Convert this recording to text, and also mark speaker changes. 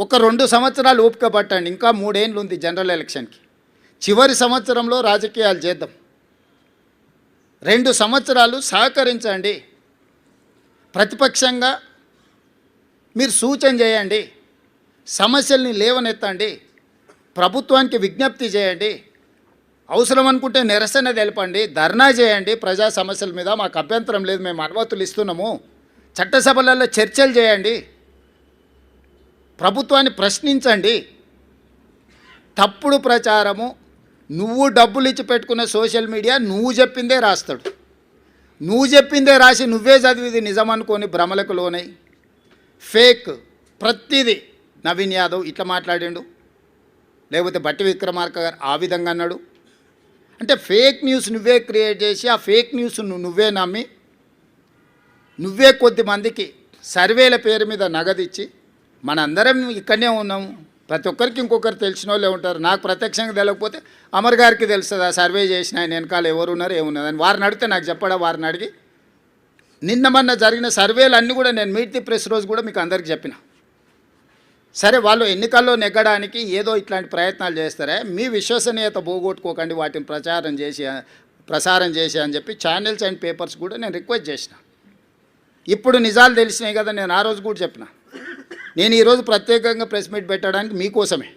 Speaker 1: ఒక 2 సంవత్సరాలు ఓపిక పట్టండి. ఇంకా 3 ఏళ్ళు ఉంది జనరల్ ఎలక్షన్కి. చివరి సంవత్సరంలో రాజకీయాలు చేద్దాం. 2 సంవత్సరాలు సహకరించండి. ప్రతిపక్షంగా మీరు సూచన చేయండి, సమస్యల్ని లేవనెత్తండి, ప్రభుత్వానికి విజ్ఞప్తి చేయండి, అవసరం అనుకుంటే నిరసన తెలపండి, ధర్నా చేయండి. ప్రజా సమస్యల మీద మాకు అభ్యంతరం లేదు, మేము అనుమతులు ఇస్తున్నాము. చట్టసభలలో చర్చలు చేయండి, ప్రభుత్వాన్ని ప్రశ్నించండి. తప్పుడు ప్రచారము, నువ్వు డబ్బులు ఇచ్చి పెట్టుకున్న సోషల్ మీడియా నువ్వు చెప్పిందే రాస్తాడు. నువ్వు చెప్పిందే రాసి నువ్వే చదివిది నిజం అనుకొని భ్రమలకు లోనై ఫేక్ ప్రతిదీ. నవీన్ యాదవ్ ఇట్లా మాట్లాడిండు, లేకపోతే బట్టి విక్రమార్క గారు ఆ విధంగా అన్నాడు. అంటే ఫేక్ న్యూస్ నువ్వే క్రియేట్ చేసి ఆ ఫేక్ న్యూస్ నువ్వే నమ్మి నువ్వే కొద్దిమందికి సర్వేల పేరు మీద నగదిచ్చి మనందరం ఇక్కడనే ఉన్నాము. ప్రతి ఒక్కరికి ఇంకొకరు తెలిసిన వాళ్ళే ఉంటారు. నాకు ప్రత్యక్షంగా తెలియకపోతే అమర్ గారికి తెలుస్తుంది ఆ సర్వే చేసిన ఆయన వెనకాల ఎవరు ఉన్నారు ఏమున్నది అని. వారిని అడిగితే నాకు చెప్పడా, వారిని అడిగి నిన్న మొన్న జరిగిన సర్వేలు అన్నీ కూడా నేను మీట్ ది ప్రెస్ రోజు కూడా మీకు అందరికీ చెప్పిన. సరే, వాళ్ళు ఎన్నికల్లో నెగ్గడానికి ఏదో ఇట్లాంటి ప్రయత్నాలు చేస్తారే, మీ విశ్వసనీయత పోగొట్టుకోకండి వాటిని ప్రసారం చేసి అని చెప్పి ఛానల్స్ అండ్ పేపర్స్ కూడా నేను రిక్వెస్ట్ చేసిన. ఇప్పుడు నిజాలు తెలిసినాయి కదా, నేను ఆ రోజు కూడా చెప్పిన. నేను ఈరోజు ప్రత్యేకంగా ప్రెస్ మీట్ పెట్టడానికి మీకోసమే.